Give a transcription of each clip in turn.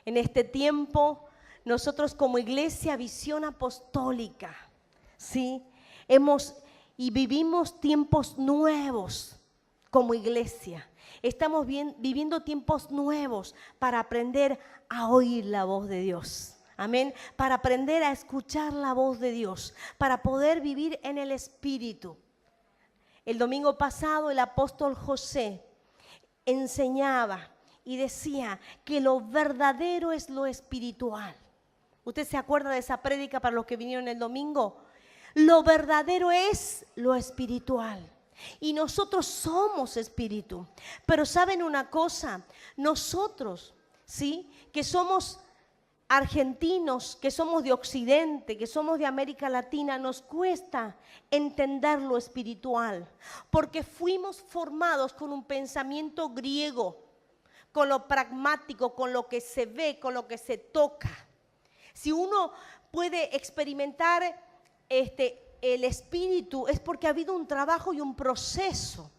En este tiempo, nosotros como Iglesia Visión Apostólica, ¿sí? Vivimos tiempos nuevos como iglesia. Estamos viviendo tiempos nuevos para aprender a oír la voz de Dios. Amén. Para aprender a escuchar la voz de Dios, para poder vivir en el Espíritu. El domingo pasado el apóstol José enseñaba y decía que lo verdadero es lo espiritual. ¿Usted se acuerda de esa prédica para los que vinieron el domingo? Lo verdadero es lo espiritual. Y nosotros somos espíritu. Pero ¿saben una cosa? Nosotros, ¿sí? Que somos argentinos, que somos de Occidente, que somos de América Latina, nos cuesta entender lo espiritual. Porque fuimos formados con un pensamiento griego, con lo pragmático, con lo que se ve, con lo que se toca. Si uno puede experimentar el espíritu es porque ha habido un trabajo y un proceso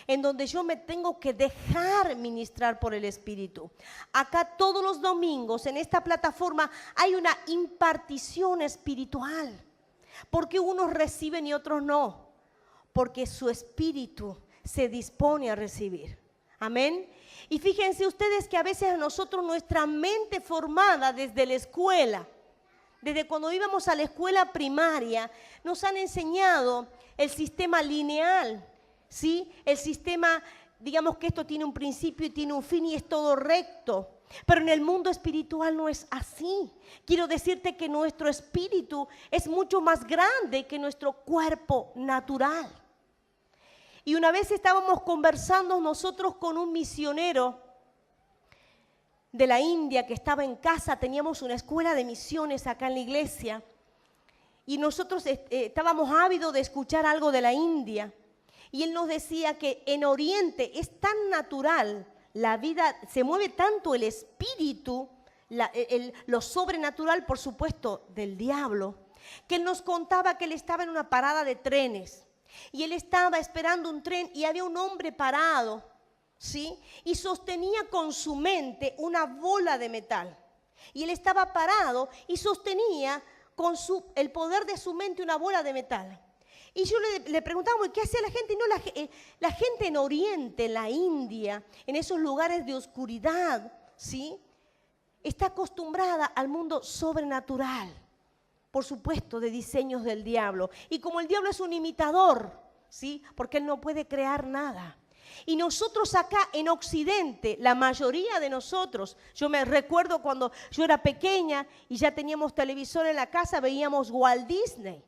en donde yo me tengo que dejar ministrar por el Espíritu. Acá todos los domingos en esta plataforma hay una impartición espiritual. ¿Por qué unos reciben y otros no? Porque su espíritu se dispone a recibir. Amén. Y fíjense ustedes que a veces a nosotros nuestra mente formada desde la escuela, desde cuando íbamos a la escuela primaria, nos han enseñado el sistema lineal, ¿sí? El sistema, digamos que esto tiene un principio y tiene un fin y es todo recto. Pero en el mundo espiritual no es así. Quiero decirte que nuestro espíritu es mucho más grande que nuestro cuerpo natural. Y una vez estábamos conversando nosotros con un misionero de la India que estaba en casa, teníamos una escuela de misiones acá en la iglesia y nosotros estábamos ávidos de escuchar algo de la India y él nos decía que en Oriente es tan natural, la vida, se mueve tanto el espíritu, lo sobrenatural por supuesto del diablo, que él nos contaba que él estaba en una parada de trenes y él estaba esperando un tren y había un hombre parado, ¿sí? Y sostenía con su mente una bola de metal. Y él estaba parado y sostenía con el poder de su mente una bola de metal. Y yo le preguntaba, ¿qué hacía la gente? Y no, la gente en Oriente, en la India, en esos lugares de oscuridad, ¿sí? Está acostumbrada al mundo sobrenatural, por supuesto, de diseños del diablo. Y como el diablo es un imitador, ¿sí? Porque él no puede crear nada. Y nosotros acá en Occidente, la mayoría de nosotros, yo me recuerdo cuando yo era pequeña y ya teníamos televisor en la casa, veíamos Walt Disney,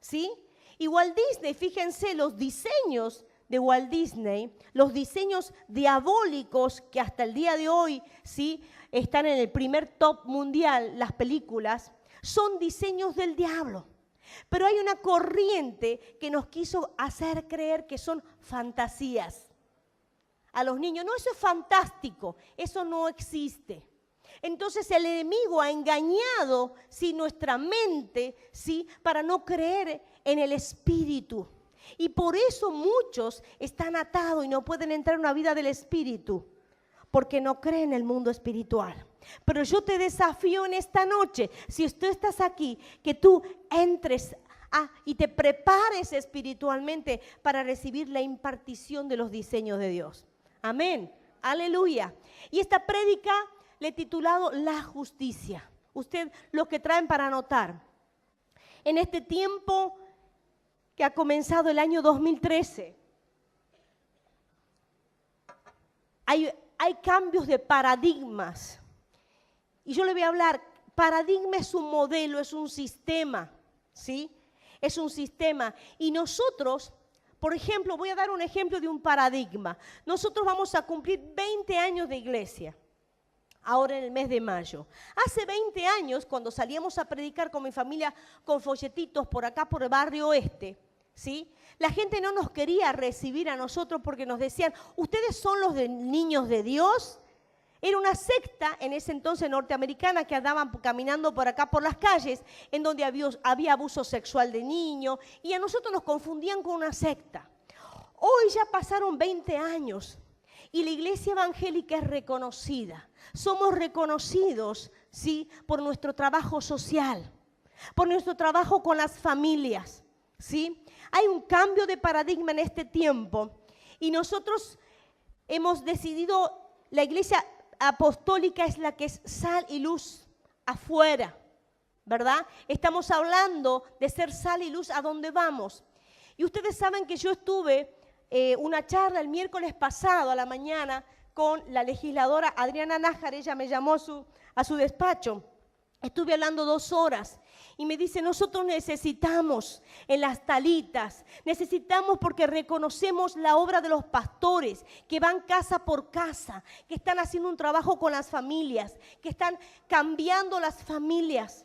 ¿sí? Y Walt Disney, fíjense los diseños de Walt Disney, los diseños diabólicos que hasta el día de hoy, ¿sí? Están en el primer top mundial, las películas, son diseños del diablo. Pero hay una corriente que nos quiso hacer creer que son fantasías. A los niños, no, eso es fantástico, eso no existe. Entonces el enemigo ha engañado, ¿sí? Nuestra mente, ¿sí? Para no creer en el espíritu. Y por eso muchos están atados y no pueden entrar en una vida del espíritu, porque no creen en el mundo espiritual. Pero yo te desafío en esta noche, si tú estás aquí, que tú entres y te prepares espiritualmente para recibir la impartición de los diseños de Dios. Amén, aleluya. Y esta prédica le he titulado La Justicia. Usted lo que traen para anotar. En este tiempo que ha comenzado el año 2013, hay cambios de paradigmas. Y yo le voy a hablar, paradigma es un modelo, es un sistema, ¿sí? Es un sistema. Y nosotros, por ejemplo, voy a dar un ejemplo de un paradigma. Nosotros vamos a cumplir 20 años de iglesia, ahora en el mes de mayo. Hace 20 años, cuando salíamos a predicar con mi familia, con folletitos por acá, por el barrio oeste, ¿sí? La gente no nos quería recibir a nosotros porque nos decían, ¿ustedes son los niños de Dios? Era una secta en ese entonces norteamericana que andaban caminando por acá por las calles en donde había abuso sexual de niños y a nosotros nos confundían con una secta. Hoy ya pasaron 20 años Y la iglesia evangélica es reconocida. Somos reconocidos, ¿sí?, por nuestro trabajo social, por nuestro trabajo con las familias, ¿sí? Hay un cambio de paradigma en este tiempo y nosotros hemos decidido, la iglesia apostólica es la que es sal y luz afuera, ¿verdad? Estamos hablando de ser sal y luz a donde vamos. Y ustedes saben que yo estuve una charla el miércoles pasado a la mañana con la legisladora Adriana Nájar. Ella me llamó a su despacho. Estuve hablando 2 horas y me dice, nosotros necesitamos en las talitas, necesitamos porque reconocemos la obra de los pastores que van casa por casa, que están haciendo un trabajo con las familias, que están cambiando las familias.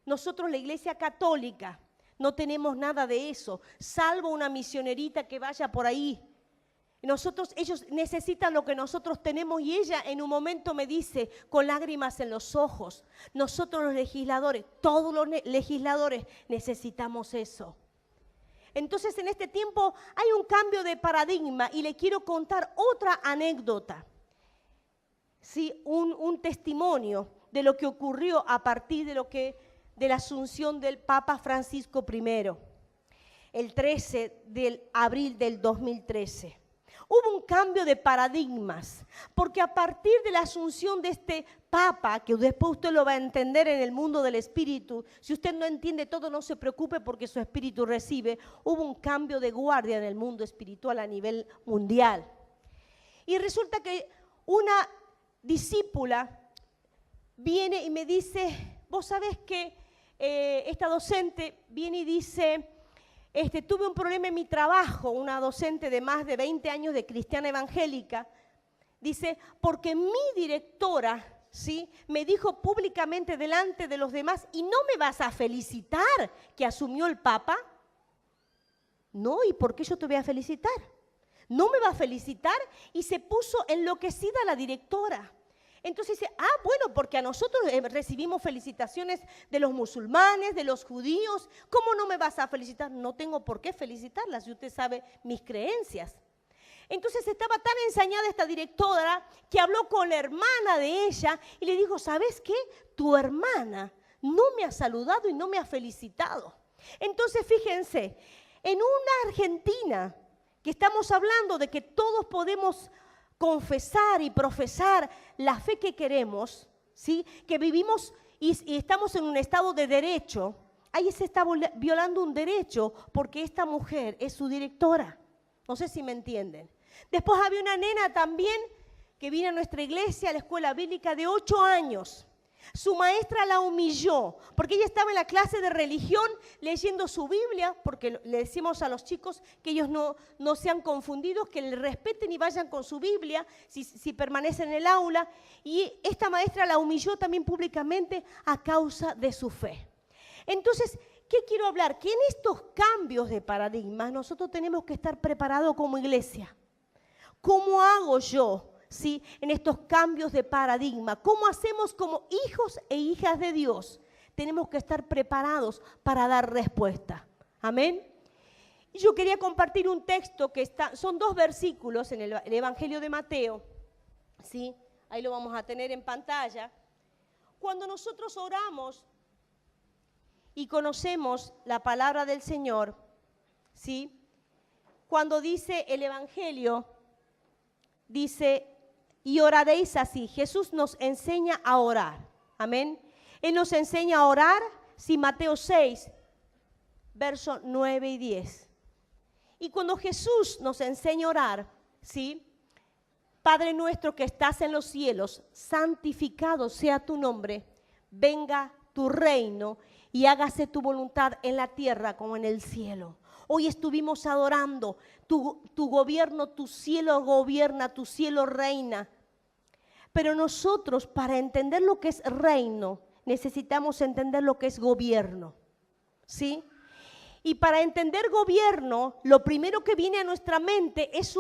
Nosotros, la Iglesia Católica, no tenemos nada de eso, salvo una misionerita que vaya por ahí. Ellos necesitan lo que nosotros tenemos y ella en un momento me dice con lágrimas en los ojos, nosotros los legisladores, todos los legisladores necesitamos eso. Entonces en este tiempo hay un cambio de paradigma y le quiero contar otra anécdota, ¿sí? Un testimonio de lo que ocurrió a partir de la asunción del Papa Francisco I, el 13 de abril del 2013. Hubo un cambio de paradigmas, porque a partir de la asunción de este Papa, que después usted lo va a entender en el mundo del espíritu, si usted no entiende todo, no se preocupe porque su espíritu recibe, hubo un cambio de guardia en el mundo espiritual a nivel mundial. Y resulta que una discípula viene y me dice, vos sabés que esta docente viene y dice, tuve un problema en mi trabajo, una docente de más de 20 años de cristiana evangélica, dice, porque mi directora, ¿sí?, me dijo públicamente delante de los demás, ¿y no me vas a felicitar que asumió el Papa? No, ¿y por qué yo te voy a felicitar? No me va a felicitar, y se puso enloquecida la directora. Entonces dice, bueno, porque a nosotros recibimos felicitaciones de los musulmanes, de los judíos, ¿cómo no me vas a felicitar? No tengo por qué felicitarla si usted sabe mis creencias. Entonces estaba tan ensañada esta directora que habló con la hermana de ella y le dijo, ¿sabes qué? Tu hermana no me ha saludado y no me ha felicitado. Entonces fíjense, en una Argentina que estamos hablando de que todos podemos confesar y profesar la fe que queremos, ¿sí?, que vivimos y estamos en un estado de derecho, ahí se está violando un derecho porque esta mujer es su directora. No sé si me entienden. Después había una nena también que vino a nuestra iglesia, a la escuela bíblica, de 8 años. Su maestra la humilló porque ella estaba en la clase de religión leyendo su Biblia, porque le decimos a los chicos que ellos no sean confundidos, que le respeten y vayan con su Biblia si permanecen en el aula. Y esta maestra la humilló también públicamente a causa de su fe. Entonces, ¿qué quiero hablar? Que en estos cambios de paradigmas nosotros tenemos que estar preparados como iglesia. ¿Cómo hago yo? ¿Sí? En estos cambios de paradigma, ¿cómo hacemos como hijos e hijas de Dios? Tenemos que estar preparados para dar respuesta. Amén. Y yo quería compartir un texto que son 2 versículos en el Evangelio de Mateo. ¿Sí? Ahí lo vamos a tener en pantalla. Cuando nosotros oramos y conocemos la palabra del Señor, ¿sí?, cuando dice el Evangelio, dice, y oraréis así. Jesús nos enseña a orar. Amén. Él nos enseña a orar, sí, Mateo 6, versos 9 y 10. Y cuando Jesús nos enseña a orar, ¿sí?, Padre nuestro que estás en los cielos, santificado sea tu nombre, venga tu reino y hágase tu voluntad en la tierra como en el cielo. Hoy estuvimos adorando tu gobierno, tu cielo gobierna, tu cielo reina. Pero nosotros, para entender lo que es reino, necesitamos entender lo que es gobierno, ¿sí? Y para entender gobierno, lo primero que viene a nuestra mente es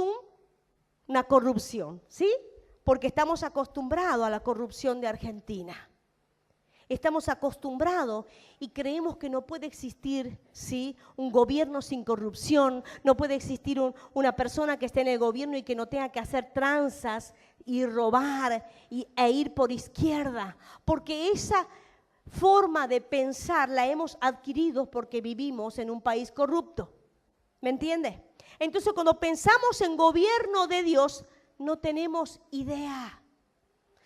una corrupción, ¿sí? Porque estamos acostumbrados a la corrupción de Argentina. Estamos acostumbrados y creemos que no puede existir, ¿sí?, un gobierno sin corrupción, no puede existir una persona que esté en el gobierno y que no tenga que hacer tranzas y robar e ir por izquierda, porque esa forma de pensar la hemos adquirido porque vivimos en un país corrupto. ¿Me entiende? Entonces, cuando pensamos en gobierno de Dios, no tenemos idea.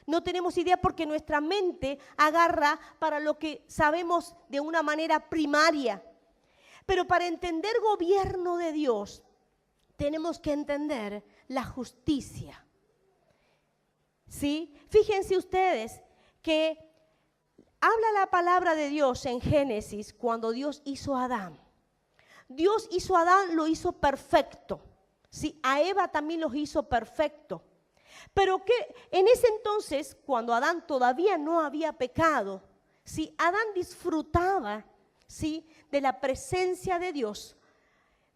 No tenemos idea porque nuestra mente agarra para lo que sabemos de una manera primaria. Pero para entender gobierno de Dios, tenemos que entender la justicia. ¿Sí? Fíjense ustedes que habla la palabra de Dios en Génesis cuando Dios hizo a Adán. Dios hizo a Adán, lo hizo perfecto. ¿Sí? A Eva también los hizo perfecto. Pero que en ese entonces, cuando Adán todavía no había pecado, ¿sí?, Adán disfrutaba, ¿sí?, de la presencia de Dios,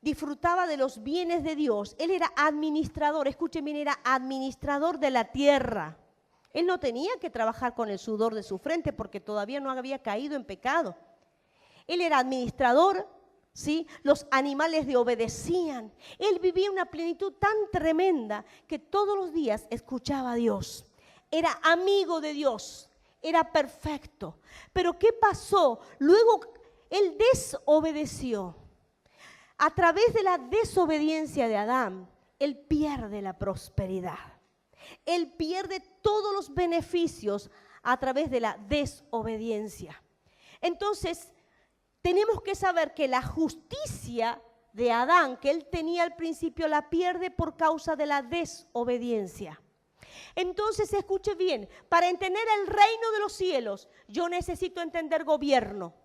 disfrutaba de los bienes de Dios. Él era administrador, escuchen bien, era administrador de la tierra. Él no tenía que trabajar con el sudor de su frente porque todavía no había caído en pecado. Él era administrador, ¿sí? Los animales le obedecían. Él vivía una plenitud tan tremenda que todos los días escuchaba a Dios. Era amigo de Dios, era perfecto. Pero ¿qué pasó? Luego él desobedeció. A través de la desobediencia de Adán, él pierde la prosperidad. Él pierde todos los beneficios a través de la desobediencia. Entonces, tenemos que saber que la justicia de Adán, que él tenía al principio, la pierde por causa de la desobediencia. Entonces, escuche bien, para entender el reino de los cielos, yo necesito entender gobierno.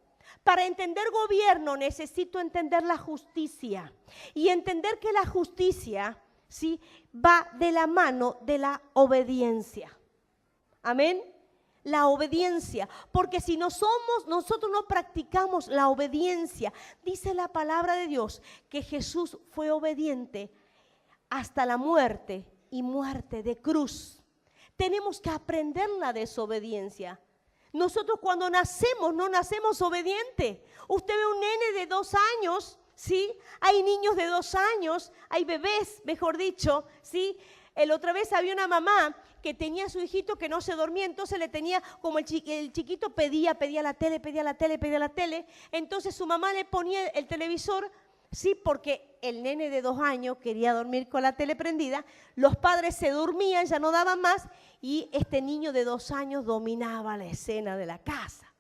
Para entender gobierno, necesito entender la justicia. Y entender que la justicia, ¿sí?, va de la mano de la obediencia. Amén. La obediencia, porque si nosotros no practicamos la obediencia, dice la palabra de Dios que Jesús fue obediente hasta la muerte y muerte de cruz. Tenemos que aprender la desobediencia. Nosotros cuando nacemos, no nacemos obedientes. Usted ve un nene de 2 años, ¿sí? Hay niños de 2 años, hay bebés, mejor dicho, ¿sí? La otra vez había una mamá que tenía a su hijito que no se dormía, entonces le tenía, como el chiquito pedía la tele, entonces su mamá le ponía el televisor, sí, porque el nene de 2 años quería dormir con la tele prendida, los padres se dormían, ya no daban más, y este niño de 2 años dominaba la escena de la casa.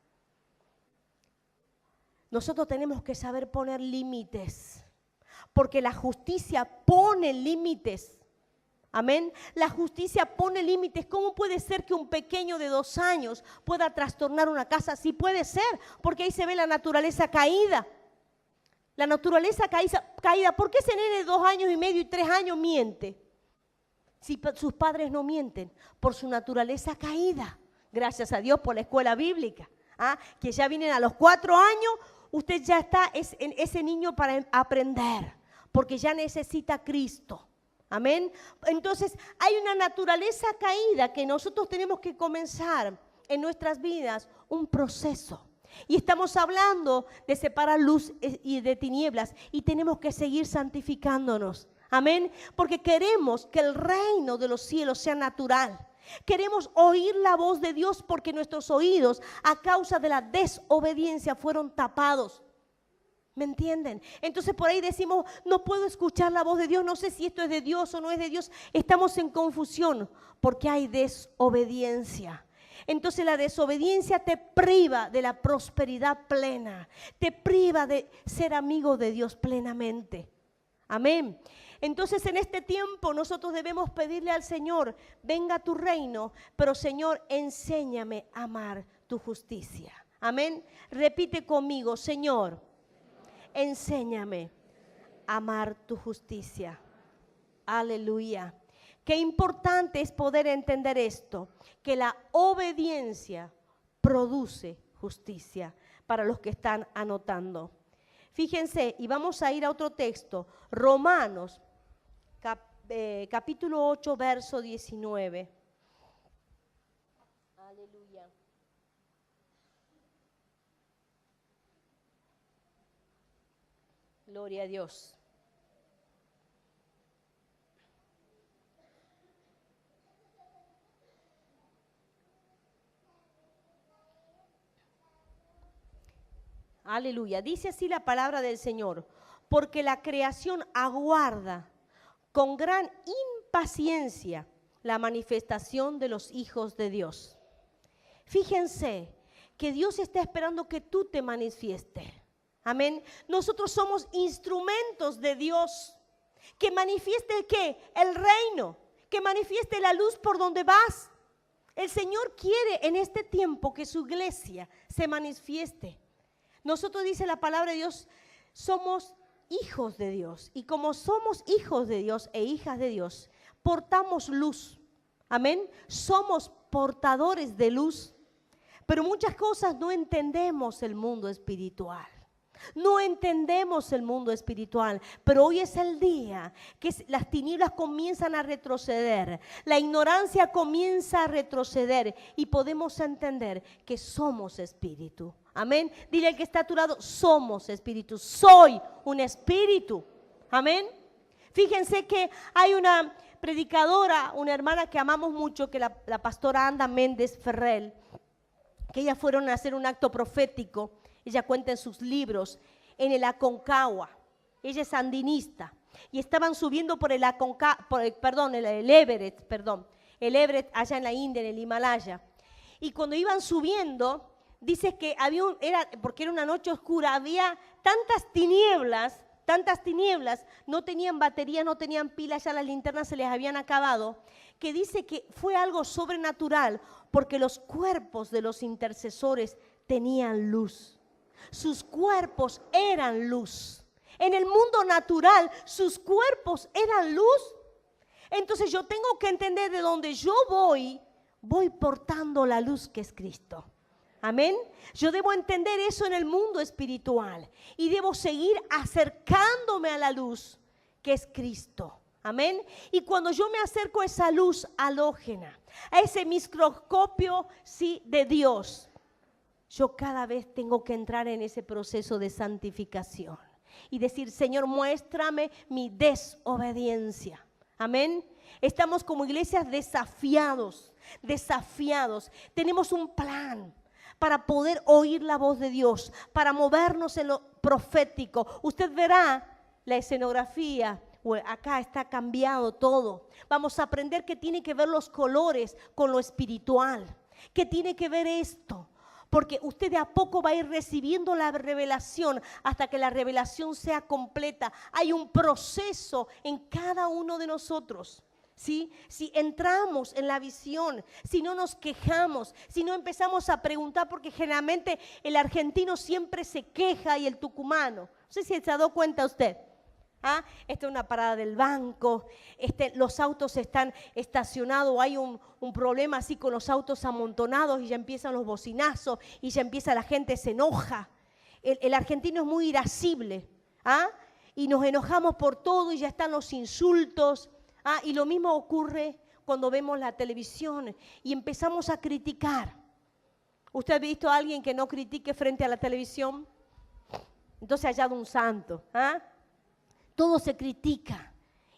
Nosotros tenemos que saber poner límites, porque la justicia pone límites. Amén. La justicia pone límites. ¿Cómo puede ser que un pequeño de 2 años pueda trastornar una casa? Sí puede ser, porque ahí se ve la naturaleza caída. La naturaleza caída. ¿Por qué ese nene de 2 años y medio y 3 años miente? Si sus padres no mienten, por su naturaleza caída. Gracias a Dios por la escuela bíblica. Que ya vienen a los 4 años, usted ya está ese niño para aprender, porque ya necesita a Cristo. Amén. Entonces, hay una naturaleza caída que nosotros tenemos que comenzar en nuestras vidas un proceso. Y estamos hablando de separar luz y de tinieblas y tenemos que seguir santificándonos. Amén. Porque queremos que el reino de los cielos sea natural. Queremos oír la voz de Dios porque nuestros oídos, a causa de la desobediencia, fueron tapados. ¿Me entienden? Entonces por ahí decimos, no puedo escuchar la voz de Dios, no sé si esto es de Dios o no es de Dios. Estamos en confusión porque hay desobediencia. Entonces la desobediencia te priva de la prosperidad plena, te priva de ser amigo de Dios plenamente. Amén. Entonces en este tiempo nosotros debemos pedirle al Señor, venga tu reino, pero Señor, enséñame a amar tu justicia. Amén. Repite conmigo, Señor, enséñame a amar tu justicia. Aleluya. Qué importante es poder entender esto, que la obediencia produce justicia, para los que están anotando. Fíjense, y vamos a ir a otro texto, Romanos, capítulo 8, verso 19. Aleluya. Gloria a Dios. Aleluya. Dice así la palabra del Señor. Porque la creación aguarda con gran impaciencia la manifestación de los hijos de Dios. Fíjense que Dios está esperando que tú te manifiestes. Amén. Nosotros somos instrumentos de Dios. Que manifieste el qué, el reino. Que manifieste la luz por donde vas. El Señor quiere en este tiempo que su iglesia se manifieste. Nosotros, dice la palabra de Dios, somos hijos de Dios. Y como somos hijos de Dios e hijas de Dios, portamos luz. Amén. Somos portadores de luz. Pero muchas cosas no entendemos el mundo espiritual. No entendemos el mundo espiritual, pero hoy es el día que las tinieblas comienzan a retroceder, la ignorancia comienza a retroceder y podemos entender que somos espíritu. Amén. Dile al que está a tu lado, somos espíritu, soy un espíritu. Amén. Fíjense que hay una predicadora, una hermana que amamos mucho, que la pastora Anda Méndez Ferrell, que ellas fueron a hacer un acto profético. Ella cuenta en sus libros, en el Aconcagua. Ella es sandinista. Y estaban subiendo por el el Everest allá en la India, en el Himalaya. Y cuando iban subiendo, dice que porque era una noche oscura, había tantas tinieblas, no tenían batería, no tenían pilas, ya las linternas se les habían acabado, que dice que fue algo sobrenatural, porque los cuerpos de los intercesores tenían luz. Sus cuerpos eran luz. En el mundo natural, sus cuerpos eran luz. Entonces yo tengo que entender de donde yo voy portando la luz que es Cristo. Amén. Yo debo entender eso en el mundo espiritual y debo seguir acercándome a la luz que es Cristo. Amén. Y cuando yo me acerco a esa luz halógena, a ese microscopio, sí, de Dios, yo cada vez tengo que entrar en ese proceso de santificación y decir, Señor, muéstrame mi desobediencia. Amén. Estamos como iglesias desafiados. Tenemos un plan para poder oír la voz de Dios, para movernos en lo profético. Usted verá la escenografía, acá está cambiado todo. Vamos a aprender que tiene que ver los colores con lo espiritual, que tiene que ver esto. Porque usted de a poco va a ir recibiendo la revelación hasta que la revelación sea completa. Hay un proceso en cada uno de nosotros. ¿Sí? Si entramos en la visión, si no nos quejamos, si no empezamos a preguntar, porque generalmente el argentino siempre se queja y el tucumano. No sé si se ha dado cuenta usted. Esta es una parada del banco, los autos están estacionados, hay un problema así con los autos amontonados y ya empiezan los bocinazos y ya empieza la gente, se enoja. El argentino es muy irascible, y nos enojamos por todo y ya están los insultos. Y lo mismo ocurre cuando vemos la televisión y empezamos a criticar. ¿Usted ha visto a alguien que no critique frente a la televisión? Entonces ha hallado un santo. Todo se critica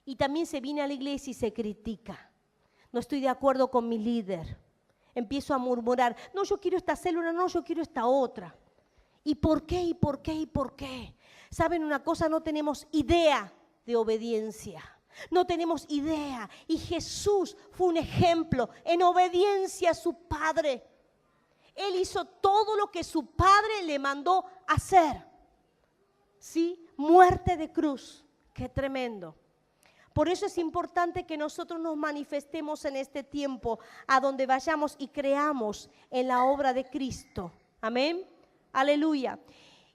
y también se viene a la iglesia y se critica. No estoy de acuerdo con mi líder. Empiezo a murmurar. No, yo quiero esta célula, no, yo quiero esta otra. ¿Y por qué? ¿Y por qué? ¿Y por qué? ¿Saben una cosa? No tenemos idea de obediencia. No tenemos idea. Y Jesús fue un ejemplo en obediencia a su Padre. Él hizo todo lo que su Padre le mandó hacer. ¿Sí? Muerte de cruz. Qué tremendo. Por eso es importante que nosotros nos manifestemos en este tiempo a donde vayamos y creamos en la obra de Cristo. Amén. Aleluya.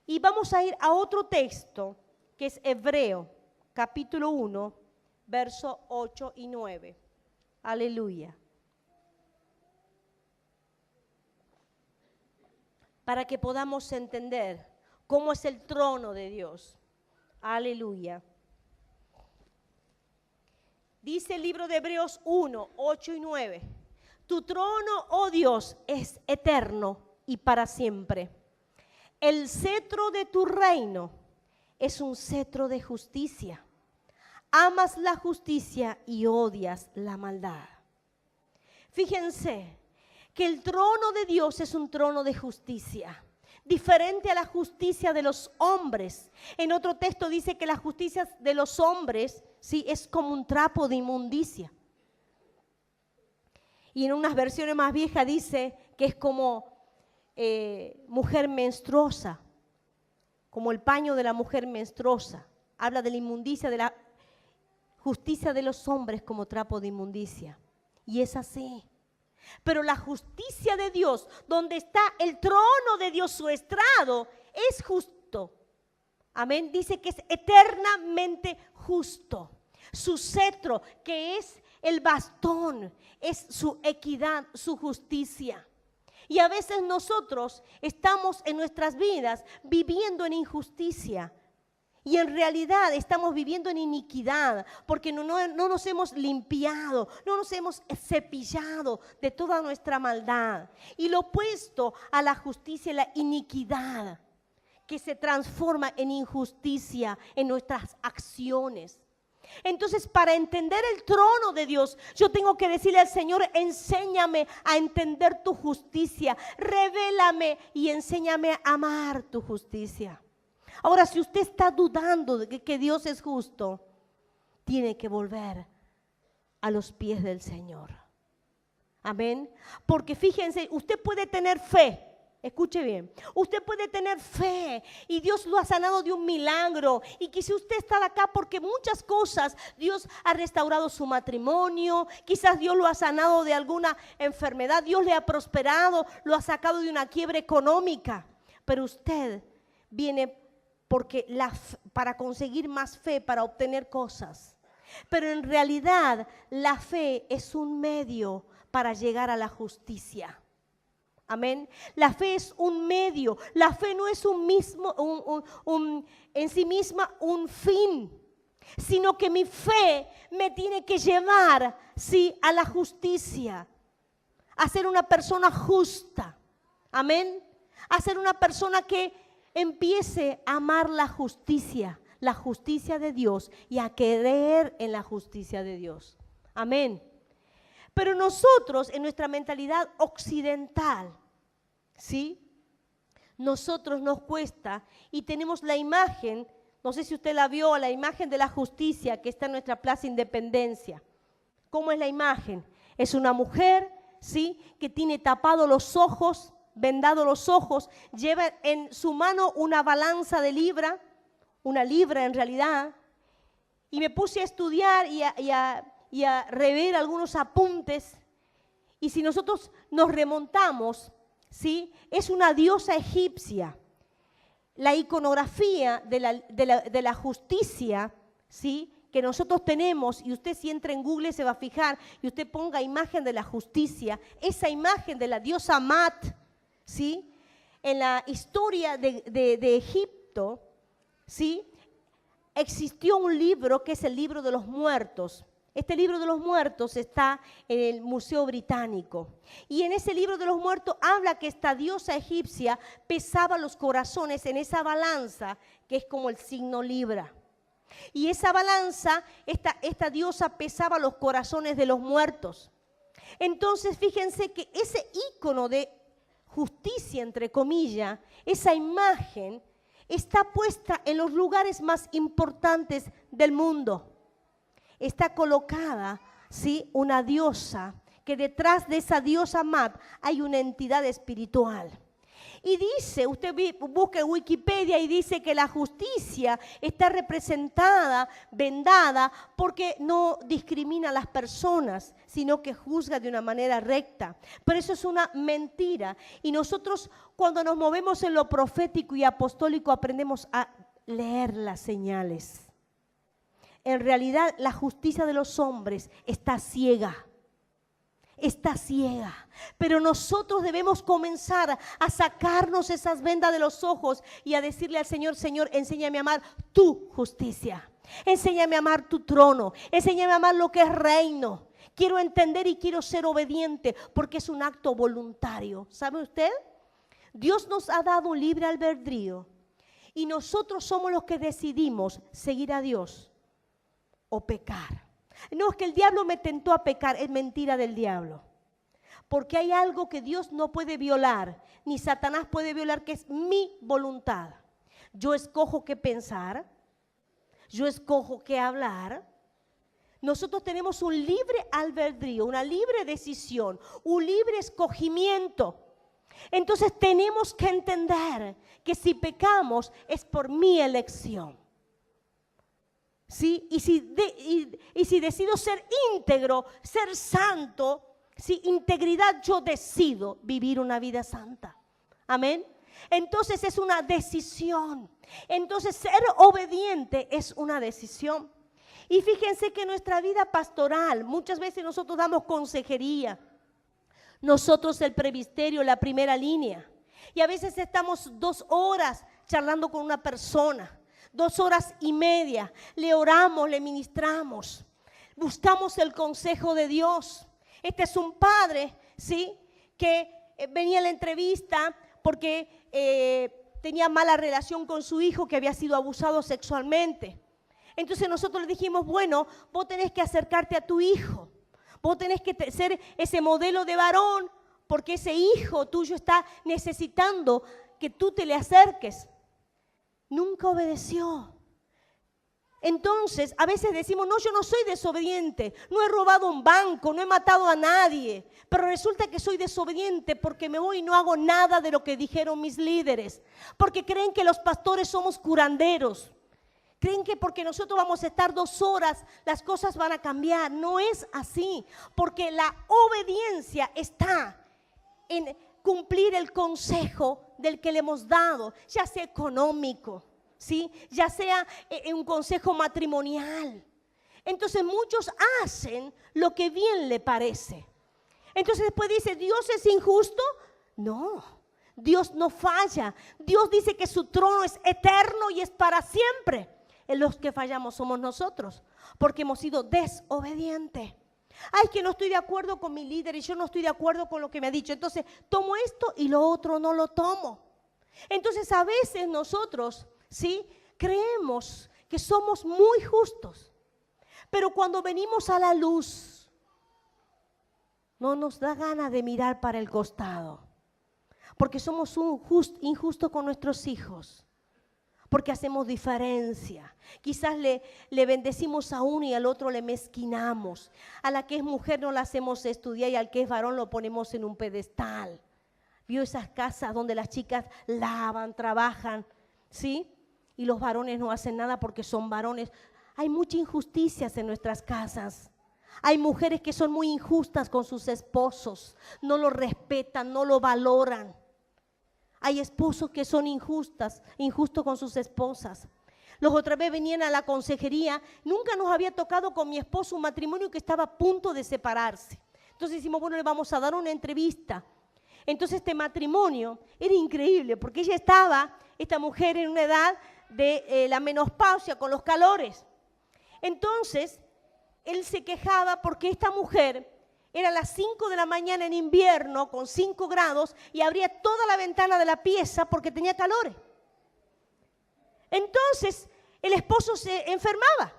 Y vamos a ir a otro texto que es Hebreo, capítulo 1, versos 8 y 9. Aleluya. Para que podamos entender cómo es el trono de Dios. Aleluya. Dice el libro de Hebreos 1, 8 y 9. Tu trono, oh Dios, es eterno y para siempre. El cetro de tu reino es un cetro de justicia. Amas la justicia y odias la maldad. Fíjense que el trono de Dios es un trono de justicia, diferente a la justicia de los hombres. En otro texto dice que la justicia de los hombres, sí, es como un trapo de inmundicia. Y en unas versiones más viejas dice que es como mujer menstruosa, como el paño de la mujer menstruosa. Habla de la inmundicia, de la justicia de los hombres como trapo de inmundicia. Y es así. Pero la justicia de Dios, donde está el trono de Dios, su estrado, es justo. Amén. Dice que es eternamente justo. Su cetro, que es el bastón, es su equidad, su justicia. Y a veces nosotros estamos en nuestras vidas viviendo en injusticia. Y en realidad estamos viviendo en iniquidad porque no nos hemos limpiado, no nos hemos cepillado de toda nuestra maldad. Y lo opuesto a la justicia es la iniquidad, que se transforma en injusticia en nuestras acciones. Entonces, para entender el trono de Dios, yo tengo que decirle al Señor, enséñame a entender tu justicia, revélame y enséñame a amar tu justicia. Ahora, si usted está dudando de que Dios es justo, tiene que volver a los pies del Señor. Amén. Porque fíjense, usted puede tener fe. Escuche bien, usted puede tener fe y Dios lo ha sanado de un milagro y quizás usted está acá porque muchas cosas, Dios ha restaurado su matrimonio, quizás Dios lo ha sanado de alguna enfermedad, Dios le ha prosperado, lo ha sacado de una quiebra económica, pero usted viene porque para conseguir más fe, para obtener cosas, pero en realidad la fe es un medio para llegar a la justicia. Amén. La fe es un medio. La fe no es en sí misma un fin, sino que mi fe me tiene que llevar, sí, a la justicia, a ser una persona justa. Amén. A ser una persona que empiece a amar la justicia de Dios y a creer en la justicia de Dios. Amén. Pero nosotros, en nuestra mentalidad occidental, ¿sí? Nosotros nos cuesta y tenemos la imagen, no sé si usted la vio, la imagen de la justicia que está en nuestra Plaza Independencia. ¿Cómo es la imagen? Es una mujer, ¿sí?, que tiene tapados los ojos, vendados los ojos, lleva en su mano una balanza de libra, una libra en realidad, y me puse a estudiar y a rever algunos apuntes, y si nosotros nos remontamos, ¿sí?, es una diosa egipcia. La iconografía de la justicia, ¿sí?, que nosotros tenemos, y usted si entra en Google se va a fijar, y usted ponga imagen de la justicia, esa imagen de la diosa Amat, ¿sí?, en la historia de Egipto, ¿sí?, existió un libro que es el libro de los muertos. Este libro de los muertos está en el Museo Británico. Y en ese libro de los muertos habla que esta diosa egipcia pesaba los corazones en esa balanza que es como el signo Libra. Y esa balanza, esta diosa pesaba los corazones de los muertos. Entonces fíjense que ese ícono de justicia, entre comillas, esa imagen está puesta en los lugares más importantes del mundo. Está colocada, ¿sí?, una diosa, que detrás de esa diosa Amat hay una entidad espiritual. Y dice, usted busca en Wikipedia y dice que la justicia está representada, vendada, porque no discrimina a las personas, sino que juzga de una manera recta. Pero eso es una mentira. Y nosotros cuando nos movemos en lo profético y apostólico aprendemos a leer las señales. En realidad la justicia de los hombres está ciega. Está ciega, pero nosotros debemos comenzar a sacarnos esas vendas de los ojos y a decirle al Señor, Señor, enséñame a amar tu justicia, enséñame a amar tu trono, enséñame a amar lo que es reino. Quiero entender y quiero ser obediente porque es un acto voluntario. ¿Sabe usted? Dios nos ha dado un libre albedrío Y nosotros somos los que decidimos seguir a Dios o pecar. No es que el diablo me tentó a pecar, es mentira del diablo. Porque hay algo que Dios no puede violar, ni Satanás puede violar, que es mi voluntad. Yo escojo qué pensar, yo escojo qué hablar. Nosotros tenemos un libre albedrío, una libre decisión, un libre escogimiento. Entonces tenemos que entender que si pecamos es por mi elección. ¿Sí? Y si decido ser íntegro, ser santo, si integridad, yo decido vivir una vida santa. Amén. Entonces es una decisión. Entonces ser obediente es una decisión. Y fíjense que en nuestra vida pastoral, muchas veces nosotros damos consejería. Nosotros el presbiterio, la primera línea. Y a veces estamos 2 horas charlando con una persona. 2 horas y media. Le oramos, le ministramos. Buscamos el consejo de Dios. Este es un padre, ¿sí?, que venía a la entrevista porque tenía mala relación con su hijo que había sido abusado sexualmente. Entonces nosotros le dijimos, bueno, vos tenés que acercarte a tu hijo. Vos tenés que ser ese modelo de varón porque ese hijo tuyo está necesitando que tú te le acerques. Nunca obedeció. Entonces, a veces decimos, no, yo no soy desobediente, no he robado un banco, no he matado a nadie, pero resulta que soy desobediente porque me voy y no hago nada de lo que dijeron mis líderes, porque creen que los pastores somos curanderos, creen que porque nosotros vamos a estar 2 horas, las cosas van a cambiar. No es así, porque la obediencia está en cumplir el consejo del que le hemos dado, ya sea económico, ¿sí?, ya sea un consejo matrimonial. Entonces muchos hacen lo que bien le parece. Entonces después dice, ¿Dios es injusto? No, Dios no falla. Dios dice que su trono es eterno y es para siempre. En los que fallamos somos nosotros, porque hemos sido desobedientes. Ay, que no estoy de acuerdo con mi líder y yo no estoy de acuerdo con lo que me ha dicho. Entonces tomo esto y lo otro no lo tomo. Entonces a veces nosotros, ¿sí?, creemos que somos muy justos, pero cuando venimos a la luz, no nos da ganas de mirar para el costado, porque somos injustos con nuestros hijos, porque hacemos diferencia. Quizás le bendecimos a uno y al otro le mezquinamos. A la que es mujer no la hacemos estudiar y al que es varón lo ponemos en un pedestal. ¿Vio esas casas donde las chicas lavan, trabajan, ¿sí?, y los varones no hacen nada porque son varones? Hay muchas injusticias en nuestras casas. Hay mujeres que son muy injustas con sus esposos, no lo respetan, no lo valoran. Hay esposos que son injustos con sus esposas. Los otra vez venían a la consejería, nunca nos había tocado con mi esposo un matrimonio que estaba a punto de separarse. Entonces decimos, bueno, le vamos a dar una entrevista. Entonces este matrimonio era increíble porque esta mujer en una edad de la menopausia con los calores. Entonces él se quejaba porque esta mujer era las 5 de la mañana en invierno con 5 grados y abría toda la ventana de la pieza porque tenía calores. Entonces el esposo se enfermaba.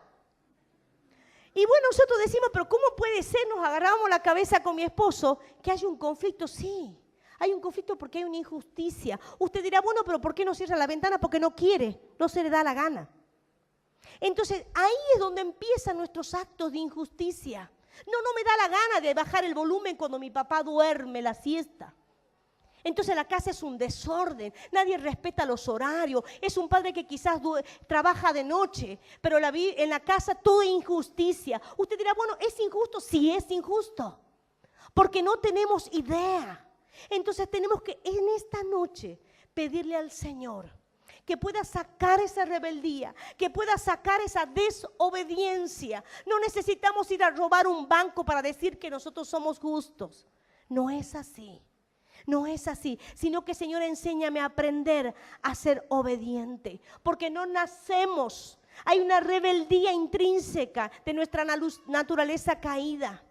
Y bueno, nosotros decimos, pero ¿cómo puede ser? Nos agarramos la cabeza con mi esposo que haya un conflicto. Sí, hay un conflicto porque hay una injusticia. Usted dirá, bueno, pero ¿por qué no cierra la ventana? Porque no quiere, no se le da la gana. Entonces ahí es donde empiezan nuestros actos de injusticia. No me da la gana de bajar el volumen cuando mi papá duerme la siesta. Entonces la casa es un desorden, nadie respeta los horarios, es un padre que quizás trabaja de noche, pero en la casa todo es injusticia. Usted dirá, bueno, ¿es injusto? Sí, es injusto, porque no tenemos idea. Entonces tenemos que en esta noche pedirle al Señor que pueda sacar esa rebeldía, que pueda sacar esa desobediencia. No necesitamos ir a robar un banco para decir que nosotros somos justos. No es así. No es así, sino que Señor, enséñame a aprender a ser obediente, porque no nacemos, hay una rebeldía intrínseca de nuestra naturaleza caída.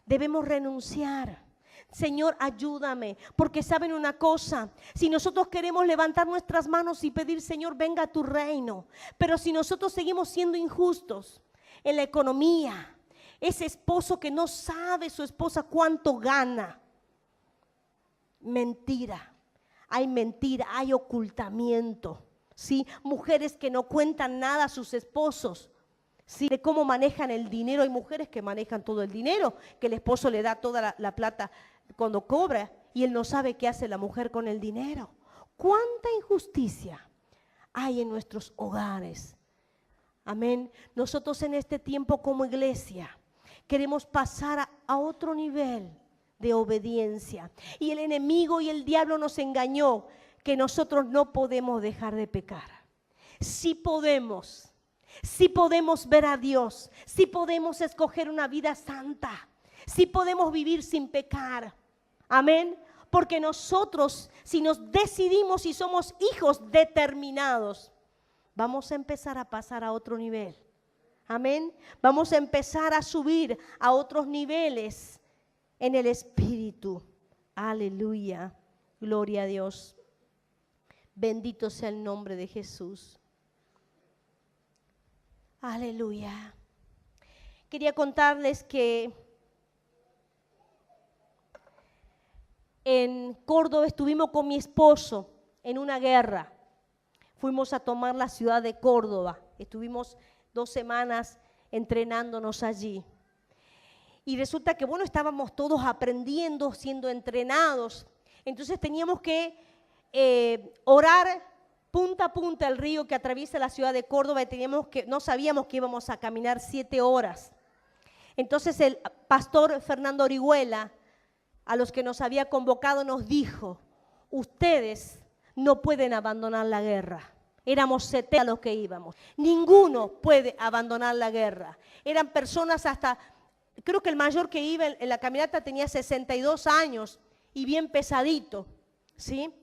Debemos renunciar, Señor, ayúdame, porque saben una cosa, si nosotros queremos levantar nuestras manos y pedir, Señor, venga a tu reino, pero si nosotros seguimos siendo injustos en la economía, ese esposo que no sabe su esposa cuánto gana, mentira, hay ocultamiento, ¿sí? Mujeres que no cuentan nada a sus esposos, ¿sí? De cómo manejan el dinero. Hay mujeres que manejan todo el dinero, que el esposo le da toda la plata cuando cobra y él no sabe qué hace la mujer con el dinero. ¿Cuánta injusticia hay en nuestros hogares? Amén. Nosotros en este tiempo como iglesia queremos pasar a otro nivel de obediencia. Y el enemigo y el diablo nos engañó que nosotros no podemos dejar de pecar. Sí podemos ver a Dios, sí podemos escoger una vida santa, sí podemos vivir sin pecar. Amén. Porque nosotros, si nos decidimos y somos hijos determinados, vamos a empezar a pasar a otro nivel. Amén. Vamos a empezar a subir a otros niveles en el Espíritu. Aleluya. Gloria a Dios. Bendito sea el nombre de Jesús. Aleluya. Quería contarles que en Córdoba estuvimos con mi esposo en una guerra. Fuimos a tomar la ciudad de Córdoba. Estuvimos 2 semanas entrenándonos allí. Y resulta que, bueno, estábamos todos aprendiendo, siendo entrenados. Entonces teníamos que orar punta a punta el río que atraviesa la ciudad de Córdoba y no sabíamos que íbamos a caminar 7 horas. Entonces el pastor Fernando Orihuela, a los que nos había convocado, nos dijo: ustedes no pueden abandonar la guerra. Éramos 70 los que íbamos. Ninguno puede abandonar la guerra. Eran personas creo que el mayor que iba en la caminata tenía 62 años y bien pesadito, ¿sí?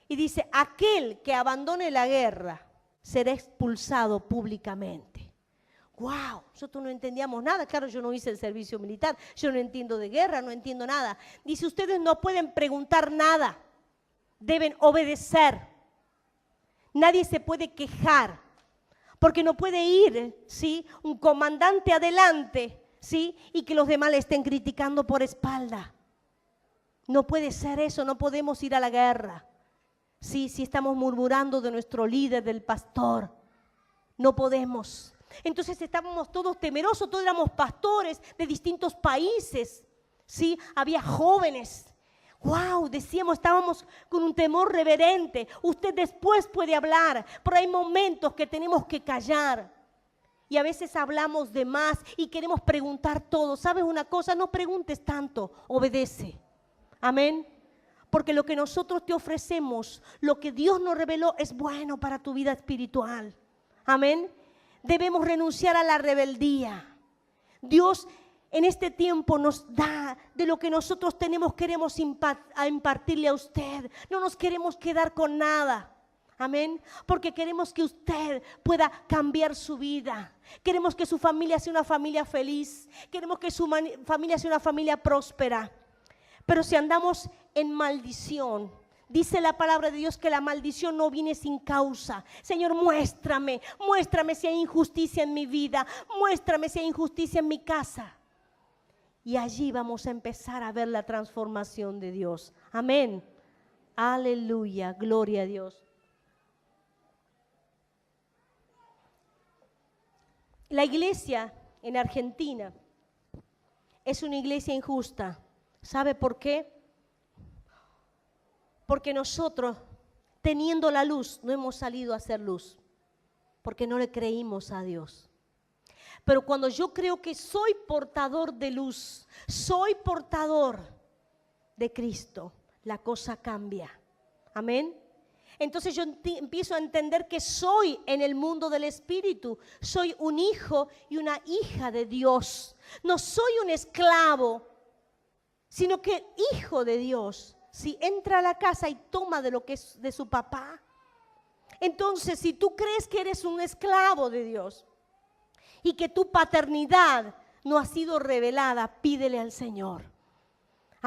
Y dice, aquel que abandone la guerra será expulsado públicamente. ¡Wow! Nosotros no entendíamos nada. Claro, yo no hice el servicio militar, yo no entiendo de guerra, no entiendo nada. Dice, ustedes no pueden preguntar nada, deben obedecer. Nadie se puede quejar, porque no puede ir, ¿sí?, un comandante adelante, ¿sí?, y que los demás le estén criticando por espalda. No puede ser eso, no podemos ir a la guerra. Sí, si estamos murmurando de nuestro líder, del pastor, no podemos. Entonces estábamos todos temerosos, todos éramos pastores de distintos países, ¿sí? Había jóvenes. ¡Wow! Decíamos, estábamos con un temor reverente. Usted después puede hablar, pero hay momentos que tenemos que callar. Y a veces hablamos de más y queremos preguntar todo. ¿Sabes una cosa? No preguntes tanto, obedece. Amén. Porque lo que nosotros te ofrecemos, lo que Dios nos reveló, es bueno para tu vida espiritual. Amén. Debemos renunciar a la rebeldía. Dios en este tiempo nos da de lo que nosotros tenemos, queremos impartirle a usted. No nos queremos quedar con nada. Amén. Porque queremos que usted pueda cambiar su vida. Queremos que su familia sea una familia feliz. Queremos que su familia sea una familia próspera. Pero si andamos en maldición, dice la palabra de Dios que la maldición no viene sin causa. Señor, muéstrame si hay injusticia en mi vida, muéstrame si hay injusticia en mi casa. Y allí vamos a empezar a ver la transformación de Dios. Amén. Aleluya, gloria a Dios. La iglesia en Argentina es una iglesia injusta. ¿Sabe por qué? Porque nosotros, teniendo la luz, no hemos salido a hacer luz, porque no le creímos a Dios. Pero cuando yo creo que soy portador de luz, soy portador de Cristo, la cosa cambia. Amén. Entonces yo empiezo a entender que soy en el mundo del Espíritu, soy un hijo y una hija de Dios. No soy un esclavo, sino que hijo de Dios. Si entra a la casa y toma de lo que es de su papá. Entonces, si tú crees que eres un esclavo de Dios y que tu paternidad no ha sido revelada, pídele al Señor.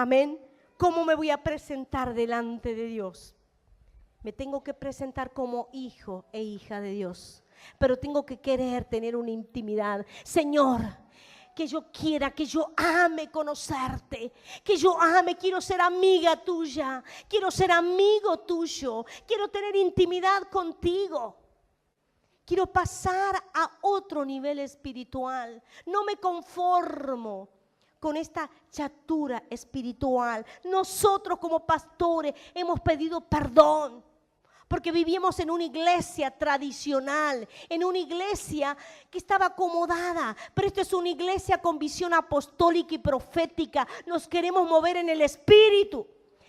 Amén. ¿Cómo me voy a presentar delante de Dios? Me tengo que presentar como hijo e hija de Dios, pero tengo que querer tener una intimidad. Señor, que yo quiera, que yo ame conocerte, que yo ame, quiero ser amiga tuya, quiero ser amigo tuyo, quiero tener intimidad contigo. Quiero pasar a otro nivel espiritual. No me conformo con esta chatura espiritual. Nosotros como pastores hemos pedido perdón porque vivíamos en una iglesia tradicional, en una iglesia que estaba acomodada, pero esta es una iglesia con visión apostólica y profética. Nos queremos mover en el espíritu,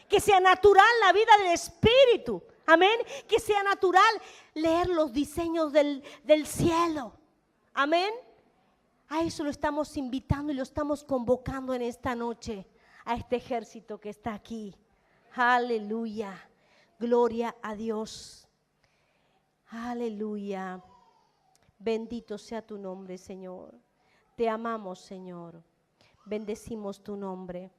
que sea natural la vida del espíritu. Amén, que sea natural leer los diseños del cielo. Amén. A eso lo estamos invitando y lo estamos convocando en esta noche, a este ejército que está aquí. Aleluya. Gloria a Dios. Aleluya. Bendito sea tu nombre, Señor. Te amamos, Señor. Bendecimos tu nombre.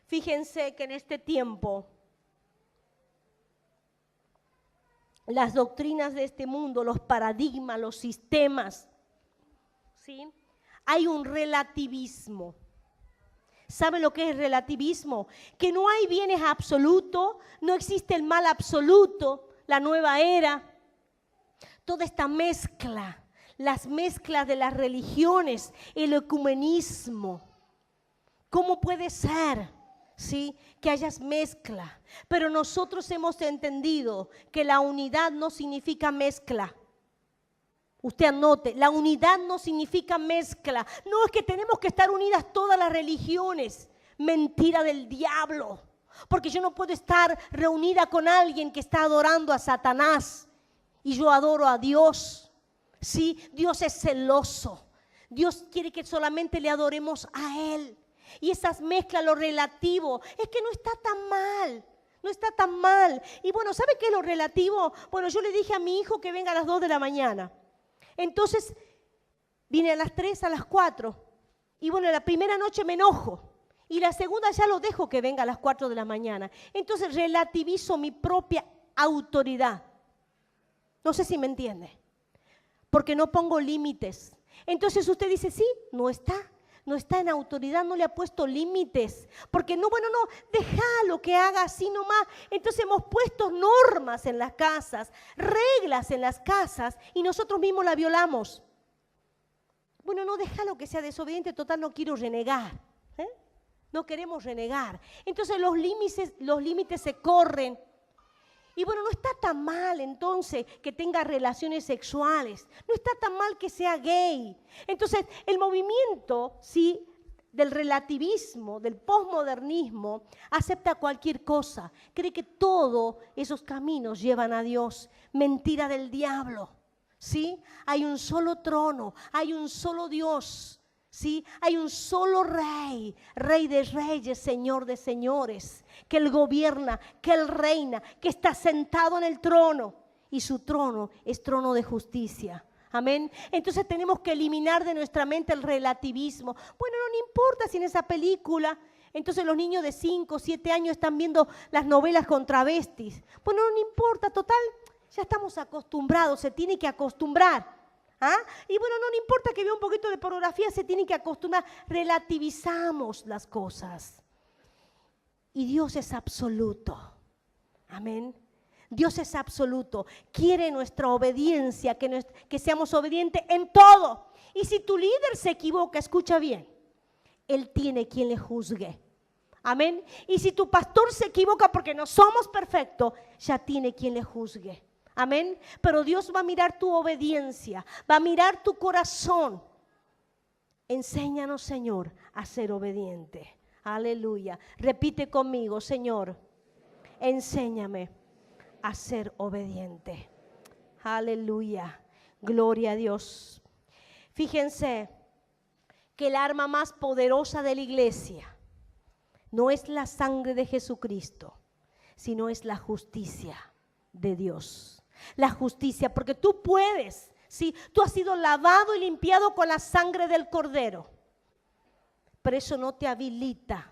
Fíjense que en este tiempo las doctrinas de este mundo, los paradigmas, los sistemas, ¿sí? Hay un relativismo. ¿Sabe lo que es relativismo? Que no hay bienes absolutos, no existe el mal absoluto, la nueva era. Toda esta mezcla, las mezclas de las religiones, el ecumenismo. ¿Cómo puede ser? ¿Sí? Que hayas mezcla, pero nosotros hemos entendido que la unidad no significa mezcla. Usted anote, la unidad no significa mezcla. No es que tenemos que estar unidas todas las religiones. Mentira del diablo. Porque yo no puedo estar reunida con alguien que está adorando a Satanás y yo adoro a Dios. Sí, Dios es celoso. Dios quiere que solamente le adoremos a Él. Y esas mezclas, lo relativo, es que no está tan mal, no está tan mal. Y bueno, ¿sabe qué es lo relativo? Bueno, yo le dije a mi hijo que venga a las 2 de la mañana. Entonces, vine a las 3, a las 4. Y bueno, la primera noche me enojo. Y la segunda ya lo dejo que venga a las 4 de la mañana. Entonces, relativizo mi propia autoridad. No sé si me entiende. Porque no pongo límites. Entonces usted dice, sí, no está en autoridad, no le ha puesto límites, porque no, déjalo que haga así nomás. Entonces hemos puesto normas en las casas, reglas en las casas y nosotros mismos la violamos. Bueno, no, déjalo que sea desobediente, total no quiero renegar, no queremos renegar. Entonces los límites se corren. Y bueno, no está tan mal entonces que tenga relaciones sexuales, no está tan mal que sea gay. Entonces el movimiento, ¿sí?, del relativismo, del posmodernismo, acepta cualquier cosa, cree que todos esos caminos llevan a Dios. Mentira del diablo, ¿sí? Hay un solo trono, hay un solo Dios, ¿sí? Hay un solo rey, rey de reyes, señor de señores, que Él gobierna, que Él reina, que está sentado en el trono y su trono es trono de justicia. Amén. Entonces tenemos que eliminar de nuestra mente el relativismo. Bueno, no importa si en esa película, entonces los niños de 5, 7 años están viendo las novelas con travestis. Bueno, no importa, total, ya estamos acostumbrados, se tiene que acostumbrar. ¿Ah? Y bueno, no importa que vea un poquito de pornografía, se tiene que acostumbrar. Relativizamos las cosas. Y Dios es absoluto. Amén. Dios es absoluto. Quiere nuestra obediencia, que seamos obedientes en todo. Y si tu líder se equivoca, escucha bien, Él tiene quien le juzgue. Amén. Y si tu pastor se equivoca porque no somos perfectos, ya tiene quien le juzgue. Amén. Pero Dios va a mirar tu obediencia, va a mirar tu corazón. Enséñanos, Señor, a ser obediente. Aleluya. Repite conmigo, Señor, enséñame a ser obediente. Aleluya. Gloria a Dios. Fíjense que el arma más poderosa de la iglesia no es la sangre de Jesucristo, sino es la justicia de Dios. La justicia, porque tú puedes, ¿sí? Tú has sido lavado y limpiado con la sangre del Cordero. pero eso no te habilita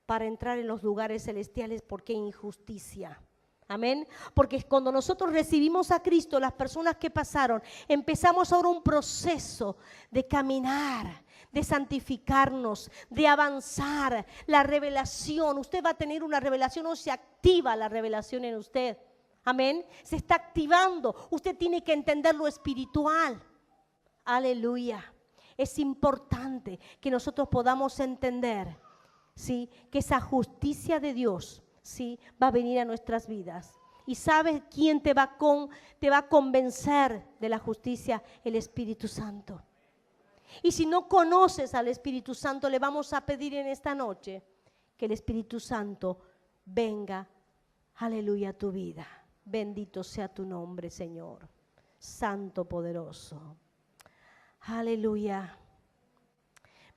para entrar en los lugares celestiales porque hay injusticia. Amén. Porque cuando nosotros recibimos a Cristo, las personas que pasaron, empezamos ahora un proceso de caminar, de santificarnos, de avanzar. La revelación, usted va a tener una revelación o se activa la revelación en usted. Amén. Se está activando. Usted tiene que entender lo espiritual. Aleluya. Es importante que nosotros podamos entender, ¿sí?, que esa justicia de Dios, ¿sí?, va a venir a nuestras vidas. ¿Y sabes quién te va a convencer de la justicia? El Espíritu Santo. Y si no conoces al Espíritu Santo, le vamos a pedir en esta noche que el Espíritu Santo venga, aleluya, a tu vida. Bendito sea tu nombre, Señor. Santo, poderoso. Aleluya.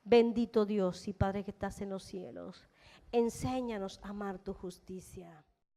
Bendito Dios y Padre que estás en los cielos. Enséñanos a amar tu justicia.